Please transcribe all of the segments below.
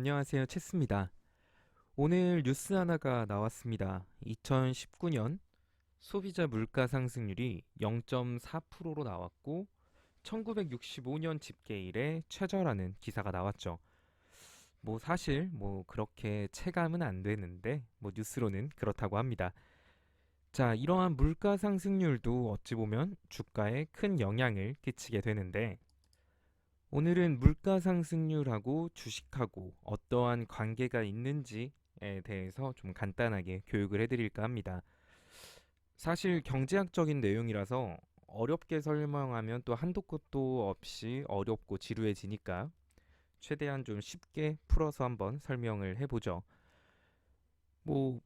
안녕하세요. 체스입니다. 오늘 뉴스 하나가 나왔습니다. 2019년 소비자 물가 상승률이 0.4%로 나왔고 1965년 집계 이래 최저라는 기사가 나왔죠. 사실 그렇게 체감은 안 되는데 뉴스로는 그렇다고 합니다. 자, 이러한 물가 상승률도 어찌 보면 주가에 큰 영향을 끼치게 되는데 오늘은 물가 상승률하고 주식하고 어떠한 관계가 있는지에 대해서 좀 간단하게 교육을 해드릴까 합니다. 사실 경제학적인 내용이라서 어렵게 설명하면 또 한도 끝도 없이 어렵고 지루해지니까 최대한 좀 쉽게 풀어서 한번 설명을 해보죠. 뭐,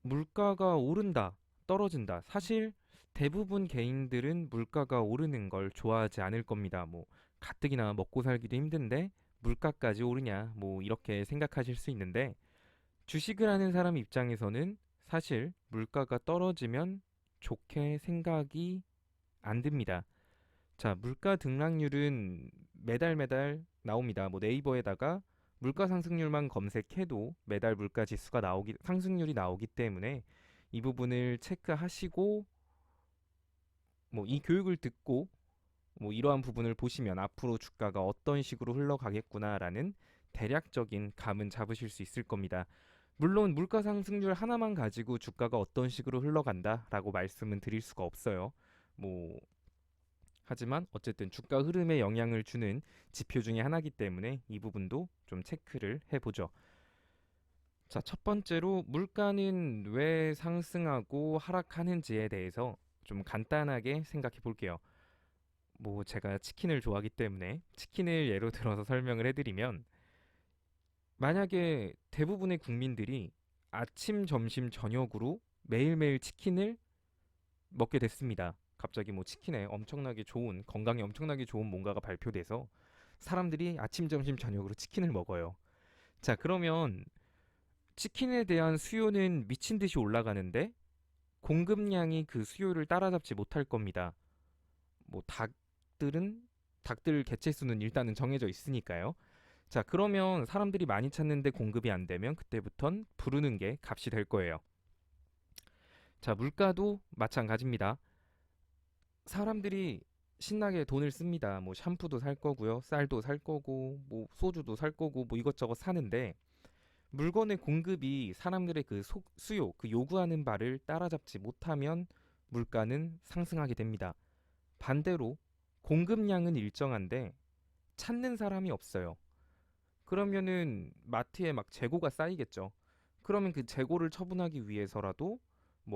물가가 오른다, 떨어진다. 사실 대부분 개인들은 물가가 오르는 걸 좋아하지 않을 겁니다. 가뜩이나 먹고 살기도 힘든데 물가까지 오르냐, 이렇게 생각하실 수 있는데 주식을 하는 사람 입장에서는 사실 물가가 떨어지면 좋게 생각이 안 듭니다. 자, 물가 등락률은 매달 매달 나옵니다. 네이버에다가 물가 상승률만 검색해도 매달 물가 지수가 상승률이 나오기 때문에 이 부분을 체크하시고 이 교육을 듣고 이러한 부분을 보시면 앞으로 주가가 어떤 식으로 흘러가겠구나라는 대략적인 감은 잡으실 수 있을 겁니다. 물론 물가 상승률 하나만 가지고 주가가 어떤 식으로 흘러간다라고 말씀은 드릴 수가 없어요. 뭐 하지만 어쨌든 주가 흐름에 영향을 주는 지표 중에 하나이기 때문에 이 부분도 좀 체크를 해보죠. 자, 첫 번째로 물가는 왜 상승하고 하락하는지에 대해서 좀 간단하게 생각해 볼게요. 제가 치킨을 좋아하기 때문에 치킨을 예로 들어서 설명을 해드리면 만약에 대부분의 국민들이 아침, 점심, 저녁으로 매일매일 치킨을 먹게 됐습니다. 갑자기 치킨에 엄청나게 좋은, 건강에 엄청나게 좋은 뭔가가 발표돼서 사람들이 아침, 점심, 저녁으로 치킨을 먹어요. 자, 그러면 치킨에 대한 수요는 미친 듯이 올라가는데 공급량이 그 수요를 따라잡지 못할 겁니다. 닭들 개체수는 일단은 정해져 있으니까요. 자, 그러면 사람들이 많이 찾는데 공급이 안 되면 그때부턴 부르는 게 값이 될 거예요. 자, 물가도 마찬가지입니다. 사람들이 신나게 돈을 씁니다. 샴푸도 살 거고요. 쌀도 살 거고, 소주도 살 거고, 이것저것 사는데 물건의 공급이 사람들의 그 수요, 그 요구하는 바를 따라잡지 못하면 물가는 상승하게 됩니다. 반대로 공급량은 일정한데 찾는 사람이 없어요. 그러면은 마트에 막 재고가 쌓이겠죠. 그러면 그 재고를 처분하기 위해서라도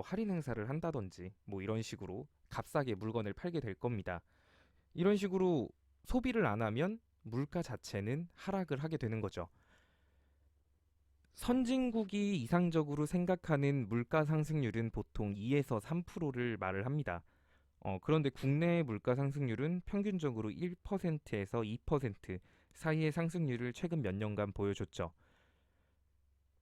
할인 행사를 한다든지 이런 식으로 값싸게 물건을 팔게 될 겁니다. 이런 식으로 소비를 안 하면 물가 자체는 하락을 하게 되는 거죠. 선진국이 이상적으로 생각하는 물가 상승률은 보통 2에서 3%를 말을 합니다. 그런데 국내의 물가 상승률은 평균적으로 1%에서 2% 사이의 상승률을 최근 몇 년간 보여줬죠.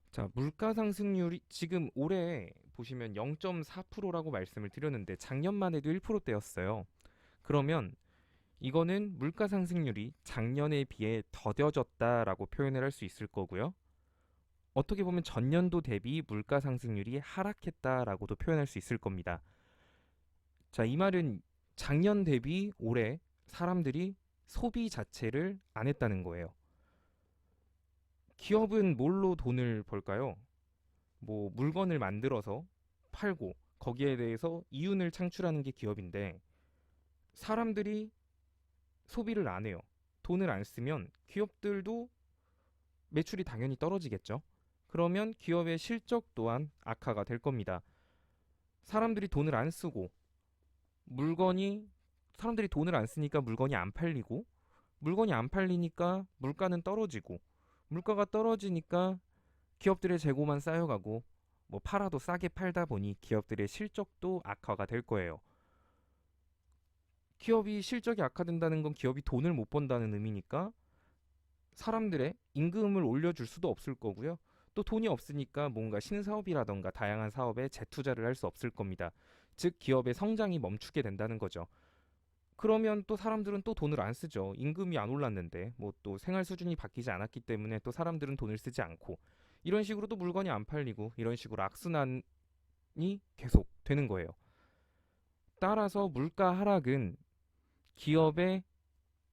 자, 물가 상승률이 지금 올해 보시면 0.4%라고 말씀을 드렸는데 작년만 해도 1%대였어요. 그러면 이거는 물가 상승률이 작년에 비해 더뎌졌다라고 표현을 할 수 있을 거고요. 어떻게 보면 전년도 대비 물가 상승률이 하락했다라고도 표현할 수 있을 겁니다. 자, 이 말은 작년 대비 올해 사람들이 소비 자체를 안 했다는 거예요. 기업은 뭘로 돈을 벌까요? 물건을 만들어서 팔고 거기에 대해서 이윤을 창출하는 게 기업인데 사람들이 소비를 안 해요. 돈을 안 쓰면 기업들도 매출이 당연히 떨어지겠죠. 그러면 기업의 실적 또한 악화가 될 겁니다. 사람들이 돈을 안 쓰고 물건이 사람들이 돈을 안 쓰니까 물건이 안 팔리고 물건이 안 팔리니까 물가는 떨어지고 물가가 떨어지니까 기업들의 재고만 쌓여가고 팔아도 싸게 팔다 보니 기업들의 실적도 악화가 될 거예요. 기업이 실적이 악화된다는 건 기업이 돈을 못 번다는 의미니까 사람들의 임금을 올려줄 수도 없을 거고요. 또 돈이 없으니까 뭔가 신사업이라던가 다양한 사업에 재투자를 할 수 없을 겁니다. 즉 기업의 성장이 멈추게 된다는 거죠. 그러면 또 사람들은 또 돈을 안 쓰죠. 임금이 안 올랐는데 뭐 또 생활 수준이 바뀌지 않았기 때문에 또 사람들은 돈을 쓰지 않고 이런 식으로 또 물건이 안 팔리고 이런 식으로 악순환이 계속 되는 거예요. 따라서 물가 하락은 기업의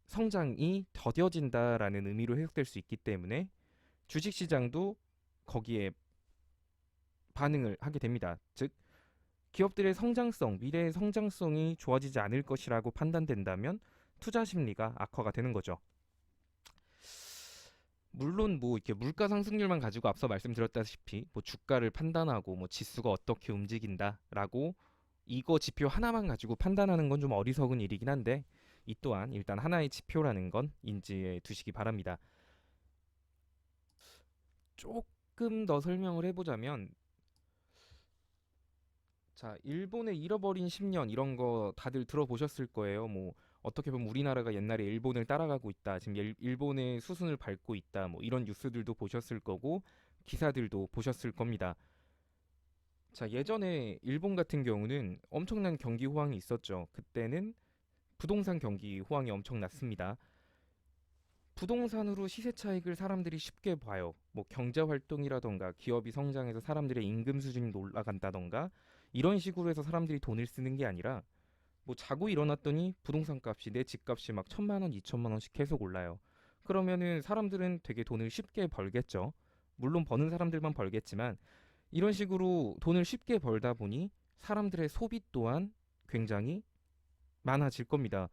성장이 더뎌진다라는 의미로 해석될 수 있기 때문에 주식시장도 거기에 반응을 하게 됩니다. 즉, 기업들의 성장성, 미래의 성장성이 좋아지지 않을 것이라고 판단된다면 투자 심리가 악화가 되는 거죠. 물론 뭐 이렇게 물가 상승률만 가지고 앞서 말씀드렸다시피 뭐 주가를 판단하고 뭐 지수가 어떻게 움직인다라고 이거 지표 하나만 가지고 판단하는 건 좀 어리석은 일이긴 한데 이 또한 일단 하나의 지표라는 건 인지해 두시기 바랍니다. 조금 더 설명을 해보자면 자, 일본의 잃어버린 10년 이런 거 다들 들어보셨을 거예요. 뭐 어떻게 보면 우리나라가 옛날에 일본을 따라가고 있다. 지금 일본의 수순을 밟고 있다. 뭐 이런 뉴스들도 보셨을 거고 기사들도 보셨을 겁니다. 자, 예전에 일본 같은 경우는 엄청난 경기 호황이 있었죠. 그때는 부동산 경기 호황이 엄청났습니다. 부동산으로 시세 차익을 사람들이 쉽게 봐요. 뭐 경제 활동이라던가 기업이 성장해서 사람들의 임금 수준이 올라간다던가 이런 식으로 해서 사람들이 돈을 쓰는 게 아니라 뭐 자고 일어났더니 부동산 값이 내 집값이 막 1,000만 원, 2천만 원씩 계속 올라요. 그러면은 사람들은 되게 돈을 쉽게 벌겠죠. 물론 버는 사람들만 벌겠지만 이런 식으로 돈을 쉽게 벌다 보니 사람들의 소비 또한 굉장히 많아질 겁니다.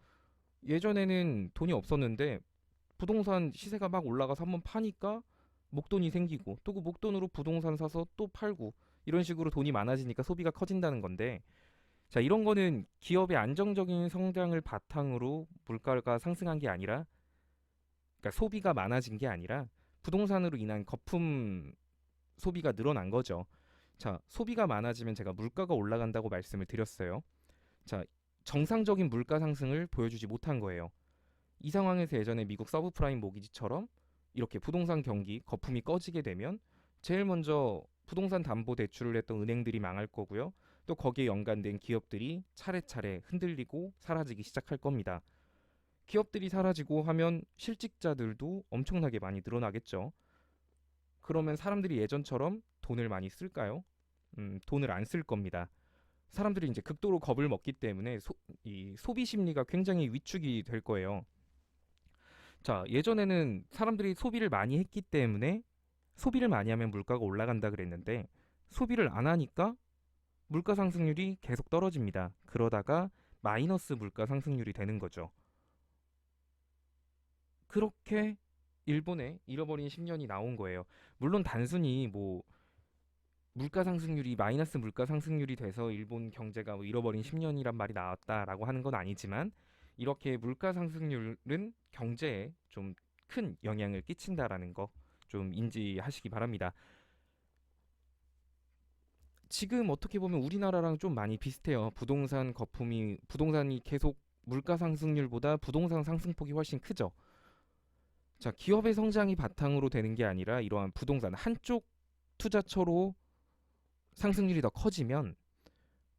예전에는 돈이 없었는데 부동산 시세가 막 올라가서 한번 파니까 목돈이 생기고 또 그 목돈으로 부동산 사서 또 팔고 이런 식으로 돈이 많아지니까 소비가 커진다는 건데 자 이런 거는 기업의 안정적인 성장을 바탕으로 물가가 상승한 게 아니라 그러니까 소비가 많아진 게 아니라 부동산으로 인한 거품 소비가 늘어난 거죠. 자, 소비가 많아지면 제가 물가가 올라간다고 말씀을 드렸어요. 자, 정상적인 물가 상승을 보여주지 못한 거예요. 이 상황에서 예전에 미국 서브프라임 모기지처럼 이렇게 부동산 경기 거품이 꺼지게 되면 제일 먼저 부동산 담보 대출을 했던 은행들이 망할 거고요. 또 거기에 연관된 기업들이 차례차례 흔들리고 사라지기 시작할 겁니다. 기업들이 사라지고 하면 실직자들도 엄청나게 많이 늘어나겠죠. 그러면 사람들이 예전처럼 돈을 많이 쓸까요? 돈을 안 쓸 겁니다. 사람들이 이제 극도로 겁을 먹기 때문에 이 소비 심리가 굉장히 위축이 될 거예요. 자, 예전에는 사람들이 소비를 많이 했기 때문에 소비를 많이 하면 물가가 올라간다 그랬는데 소비를 안 하니까 물가 상승률이 계속 떨어집니다. 그러다가 마이너스 물가 상승률이 되는 거죠. 그렇게 일본의 잃어버린 10년이 나온 거예요. 물론 단순히 뭐 물가 상승률이 마이너스 물가 상승률이 돼서 일본 경제가 뭐 잃어버린 10년이란 말이 나왔다라고 하는 건 아니지만 이렇게 물가 상승률은 경제에 좀 큰 영향을 끼친다라는 거 좀 인지하시기 바랍니다. 지금 어떻게 보면 우리나라랑 좀 많이 비슷해요. 부동산이 계속 물가 상승률보다 부동산 상승폭이 훨씬 크죠. 자, 기업의 성장이 바탕으로 되는 게 아니라 이러한 부동산 한쪽 투자처로 상승률이 더 커지면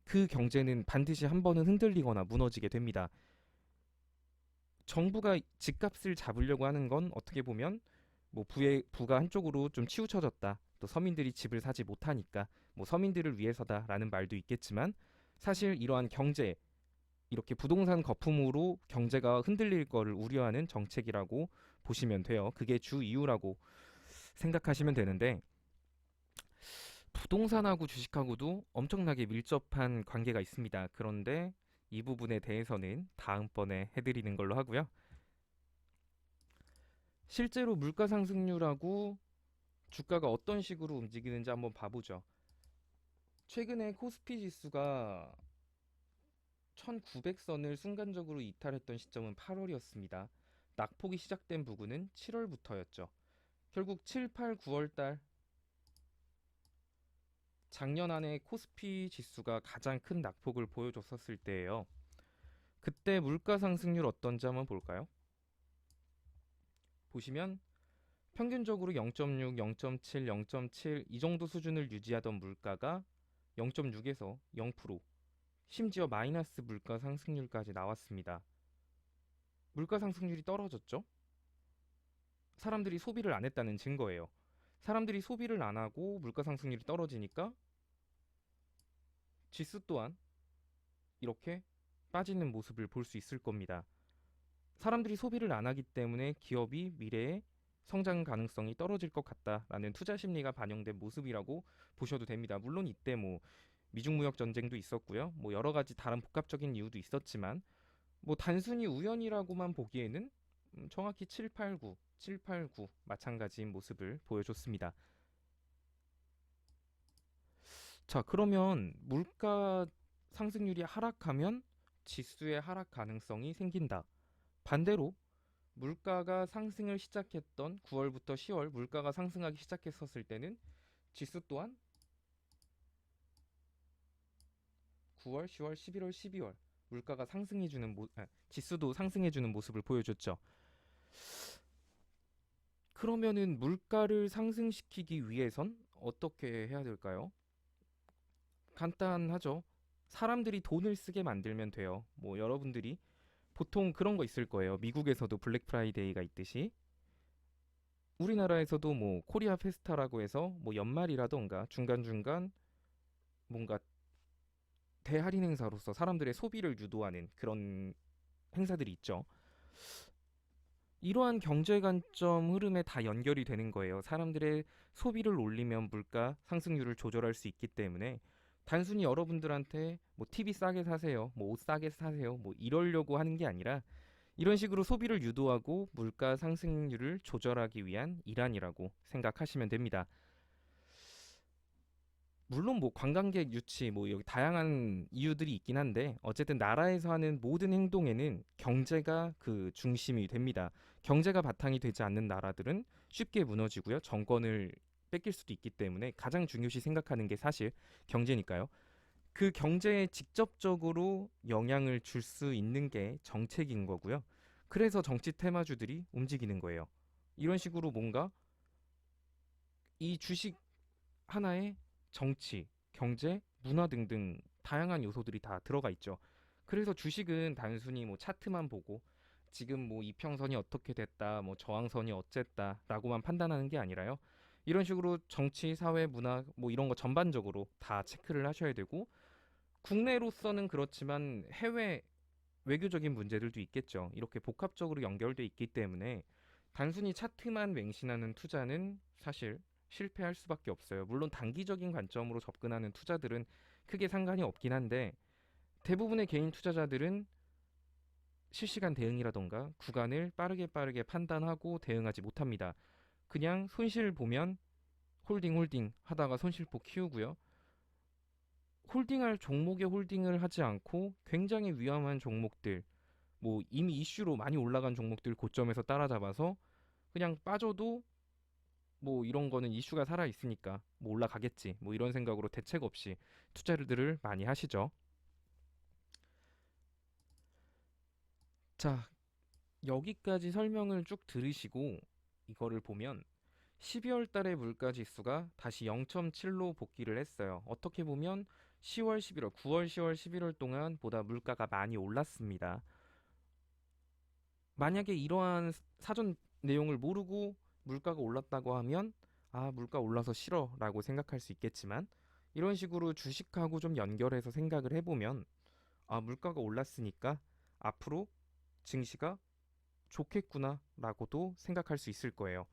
그 경제는 반드시 한 번은 흔들리거나 무너지게 됩니다. 정부가 집값을 잡으려고 하는 건 어떻게 보면 뭐 부가 한쪽으로 좀 치우쳐졌다. 또 서민들이 집을 사지 못하니까 뭐 서민들을 위해서다라는 말도 있겠지만 사실 이러한 경제 이렇게 부동산 거품으로 경제가 흔들릴 거를 우려하는 정책이라고 보시면 돼요. 그게 주 이유라고 생각하시면 되는데 부동산하고 주식하고도 엄청나게 밀접한 관계가 있습니다. 그런데 이 부분에 대해서는 다음번에 해드리는 걸로 하고요. 실제로 물가 상승률하고 주가가 어떤 식으로 움직이는지 한번 봐보죠. 최근에 코스피 지수가 1900선을 순간적으로 이탈했던 시점은 8월이었습니다. 낙폭이 시작된 부근은 7월부터였죠. 결국 7, 8, 9월 달 작년 안에 코스피 지수가 가장 큰 낙폭을 보여줬었을 때예요. 그때 물가 상승률 어떤지 한번 볼까요? 보시면 평균적으로 0.6, 0.7, 0.7 이 정도 수준을 유지하던 물가가 0.6에서 0%, 심지어 마이너스 물가 상승률까지 나왔습니다. 물가 상승률이 떨어졌죠. 사람들이 소비를 안 했다는 증거예요. 사람들이 소비를 안 하고 물가 상승률이 떨어지니까 지수 또한 이렇게 빠지는 모습을 볼 수 있을 겁니다. 사람들이 소비를 안 하기 때문에 기업이 미래에 성장 가능성이 떨어질 것 같다라는 투자 심리가 반영된 모습이라고 보셔도 됩니다. 물론 이때 뭐 미중 무역 전쟁도 있었고요. 뭐 여러 가지 다른 복합적인 이유도 있었지만 뭐 단순히 우연이라고만 보기에는 정확히 789 마찬가지인 모습을 보여줬습니다. 자, 그러면 물가 상승률이 하락하면 지수의 하락 가능성이 생긴다. 반대로 물가가 상승을 시작했던 9월부터 10월 물가가 상승하기 시작했었을 때는 지수 또한 9월, 10월, 11월, 12월 물가가 지수도 상승해주는 모습을 보여줬죠. 그러면은 물가를 상승시키기 위해선 어떻게 해야 될까요? 간단하죠. 사람들이 돈을 쓰게 만들면 돼요. 뭐 여러분들이 보통 그런 거 있을 거예요. 미국에서도 블랙 프라이데이가 있듯이 우리나라에서도 뭐 코리아 페스타라고 해서 뭐 연말이라던가 중간중간 뭔가 대할인 행사로서 사람들의 소비를 유도하는 그런 행사들이 있죠. 이러한 경제 관점 흐름에 다 연결이 되는 거예요. 사람들의 소비를 올리면 물가 상승률을 조절할 수 있기 때문에 단순히 여러분들한테 뭐 TV 싸게 사세요, 뭐 옷 싸게 사세요, 뭐 이러려고 하는 게 아니라 이런 식으로 소비를 유도하고 물가 상승률을 조절하기 위한 일환이라고 생각하시면 됩니다. 물론 뭐 관광객 유치 뭐 여기 다양한 이유들이 있긴 한데 어쨌든 나라에서 하는 모든 행동에는 경제가 그 중심이 됩니다. 경제가 바탕이 되지 않는 나라들은 쉽게 무너지고요. 정권을 뺏길 수도 있기 때문에 가장 중요시 생각하는 게 사실 경제니까요. 그 경제에 직접적으로 영향을 줄 수 있는 게 정책인 거고요. 그래서 정치 테마주들이 움직이는 거예요. 이런 식으로 뭔가 이 주식 하나에 정치, 경제, 문화 등등 다양한 요소들이 다 들어가 있죠. 그래서 주식은 단순히 뭐 차트만 보고 지금 뭐 이평선이 어떻게 됐다, 뭐 저항선이 어쨌다라고만 판단하는 게 아니라요. 이런 식으로 정치, 사회, 문화 뭐 이런 거 전반적으로 다 체크를 하셔야 되고 국내로서는 그렇지만 해외 외교적인 문제들도 있겠죠. 이렇게 복합적으로 연결돼 있기 때문에 단순히 차트만 맹신하는 투자는 사실 실패할 수밖에 없어요. 물론 단기적인 관점으로 접근하는 투자들은 크게 상관이 없긴 한데 대부분의 개인 투자자들은 실시간 대응이라던가 구간을 빠르게 판단하고 대응하지 못합니다. 그냥 손실 보면 홀딩 하다가 손실폭 키우고요. 홀딩할 종목에 홀딩을 하지 않고 굉장히 위험한 종목들, 뭐 이미 이슈로 많이 올라간 종목들 고점에서 따라잡아서 그냥 빠져도 뭐 이런 거는 이슈가 살아 있으니까 뭐 올라가겠지 뭐 이런 생각으로 대책 없이 투자들을 많이 하시죠. 자, 여기까지 설명을 쭉 들으시고 이거를 보면 12월 달에 물가 지수가 다시 0.7로 복귀를 했어요. 어떻게 보면 10월, 11월, 9월, 10월, 11월 동안 보다 물가가 많이 올랐습니다. 만약에 이러한 사전 내용을 모르고 물가가 올랐다고 하면 아, 물가 올라서 싫어라고 생각할 수 있겠지만 이런 식으로 주식하고 좀 연결해서 생각을 해보면 아, 물가가 올랐으니까 앞으로 증시가 좋겠구나라고도 생각할 수 있을 거예요.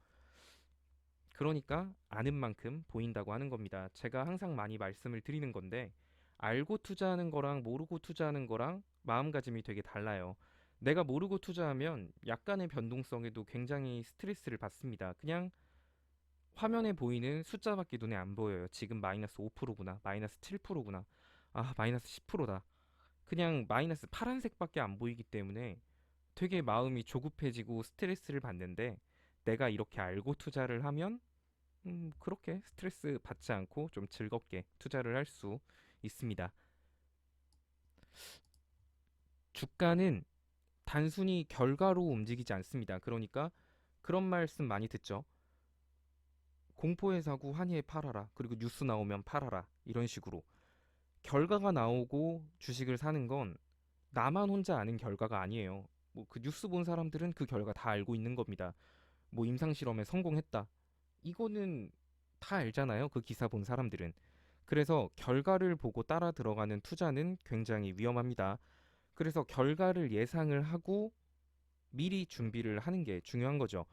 그러니까 아는 만큼 보인다고 하는 겁니다. 제가 항상 많이 말씀을 드리는 건데 알고 투자하는 거랑 모르고 투자하는 거랑 마음가짐이 되게 달라요. 내가 모르고 투자하면 약간의 변동성에도 굉장히 스트레스를 받습니다. 그냥 화면에 보이는 숫자밖에 눈에 안 보여요. 지금 마이너스 5%구나, 마이너스 7%구나, 아, 마이너스 10%다. 그냥 마이너스 파란색밖에 안 보이기 때문에 되게 마음이 조급해지고 스트레스를 받는데 내가 이렇게 알고 투자를 하면 그렇게 스트레스 받지 않고 좀 즐겁게 투자를 할 수 있습니다. 주가는 단순히 결과로 움직이지 않습니다. 그러니까 그런 말씀 많이 듣죠. 공포의 사고 환희에 팔아라. 그리고 뉴스 나오면 팔아라. 이런 식으로. 결과가 나오고 주식을 사는 건 나만 혼자 아는 결과가 아니에요. 뭐 그 뉴스 본 사람들은 그 결과 다 알고 있는 겁니다. 뭐 임상실험에 성공했다. 이거는 다 알잖아요. 그 기사 본 사람들은. 그래서 결과를 보고 따라 들어가는 투자는 굉장히 위험합니다. 그래서 결과를 예상을 하고 미리 준비를 하는 게 중요한 거죠.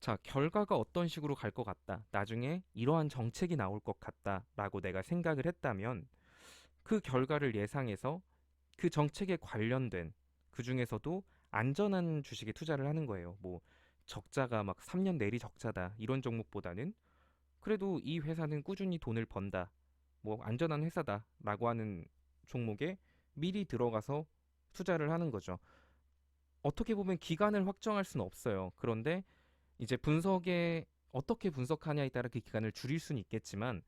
자, 결과가 어떤 식으로 갈 것 같다. 나중에 이러한 정책이 나올 것 같다라고 내가 생각을 했다면 그 결과를 예상해서 그 정책에 관련된 그 중에서도 안전한 주식에 투자를 하는 거예요. 뭐 적자가 막 3년 내리 적자다 이런 종목보다는 그래도 이 회사는 꾸준히 돈을 번다. 뭐 안전한 회사다라고 하는 종목에 미리 들어가서 투자를 하는 거죠. 어떻게 보면 기간을 확정할 수는 없어요. 그런데 이제 분석에 어떻게 분석하냐에 따라 그 기간을 줄일 수는 있겠지만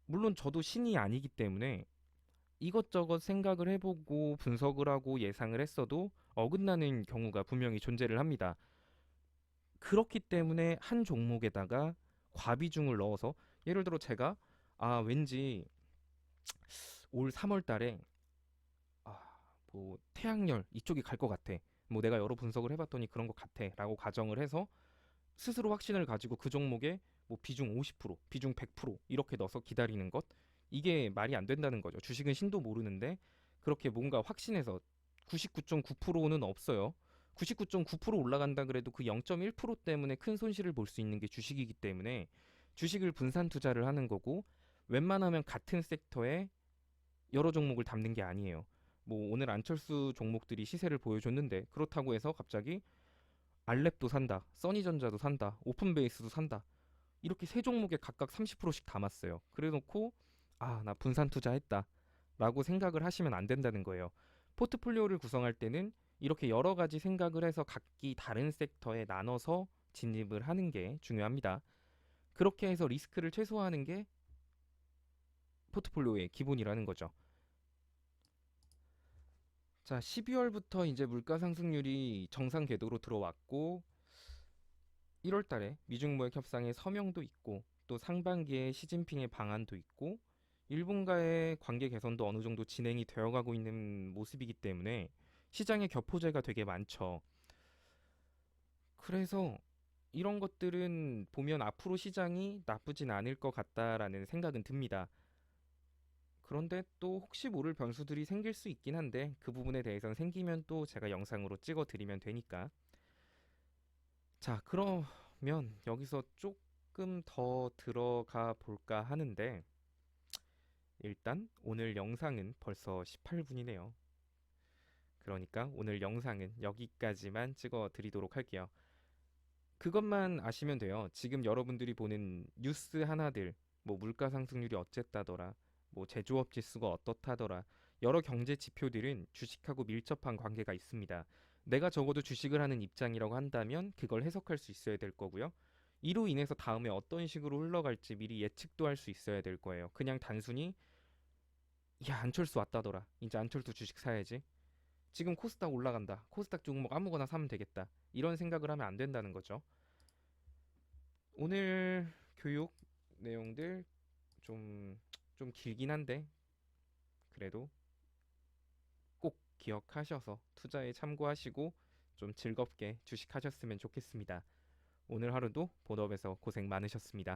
물론 저도 신이 아니기 때문에 이것저것 생각을 해보고 분석을 하고 예상을 했어도 어긋나는 경우가 분명히 존재를 합니다. 그렇기 때문에 한 종목에다가 과비중을 넣어서 예를 들어 제가 왠지 올 3월 달에 뭐 태양열 이쪽이 갈 것 같아. 뭐 내가 여러 분석을 해봤더니 그런 것 같아라고 가정을 해서 스스로 확신을 가지고 그 종목에 뭐 비중 50%, 비중 100% 이렇게 넣어서 기다리는 것 이게 말이 안 된다는 거죠. 주식은 신도 모르는데 그렇게 뭔가 확신해서 99.9%는 없어요. 99.9% 올라간다 그래도 그 0.1% 때문에 큰 손실을 볼 수 있는 게 주식이기 때문에 주식을 분산 투자를 하는 거고 웬만하면 같은 섹터에 여러 종목을 담는 게 아니에요. 뭐 오늘 안철수 종목들이 시세를 보여줬는데 그렇다고 해서 갑자기 알랩도 산다, 써니전자도 산다, 오픈베이스도 산다. 이렇게 세 종목에 각각 30%씩 담았어요. 그래 놓고 나 분산 투자했다. 라고 생각을 하시면 안 된다는 거예요. 포트폴리오를 구성할 때는 이렇게 여러 가지 생각을 해서 각기 다른 섹터에 나눠서 진입을 하는 게 중요합니다. 그렇게 해서 리스크를 최소화하는 게 포트폴리오의 기본이라는 거죠. 자, 12월부터 이제 물가 상승률이 정상 궤도로 들어왔고 1월 달에 미중 무역 협상의 서명도 있고 또 상반기에 시진핑의 방안도 있고 일본과의 관계 개선도 어느 정도 진행이 되어가고 있는 모습이기 때문에 시장의 격포제가 되게 많죠. 그래서 이런 것들은 보면 앞으로 시장이 나쁘진 않을 것 같다라는 생각은 듭니다. 그런데 또 혹시 모를 변수들이 생길 수 있긴 한데 그 부분에 대해서는 생기면 또 제가 영상으로 찍어 드리면 되니까. 자, 그러면 여기서 조금 더 들어가 볼까 하는데 일단 오늘 영상은 벌써 18분이네요. 그러니까 오늘 영상은 여기까지만 찍어 드리도록 할게요. 그것만 아시면 돼요. 지금 여러분들이 보는 뉴스 하나들, 뭐 물가 상승률이 어쨌다더라, 뭐 제조업 지수가 어떻다더라, 여러 경제 지표들은 주식하고 밀접한 관계가 있습니다. 내가 적어도 주식을 하는 입장이라고 한다면 그걸 해석할 수 있어야 될 거고요. 이로 인해서 다음에 어떤 식으로 흘러갈지 미리 예측도 할 수 있어야 될 거예요. 그냥 단순히 야 안철수 왔다더라. 이제 안철수 주식 사야지. 지금 코스닥 올라간다. 코스닥 종목 아무거나 사면 되겠다. 이런 생각을 하면 안 된다는 거죠. 오늘 교육 내용들 좀, 좀 길긴 한데 그래도 꼭 기억하셔서 투자에 참고하시고 좀 즐겁게 주식하셨으면 좋겠습니다. 오늘 하루도 본업에서 고생 많으셨습니다.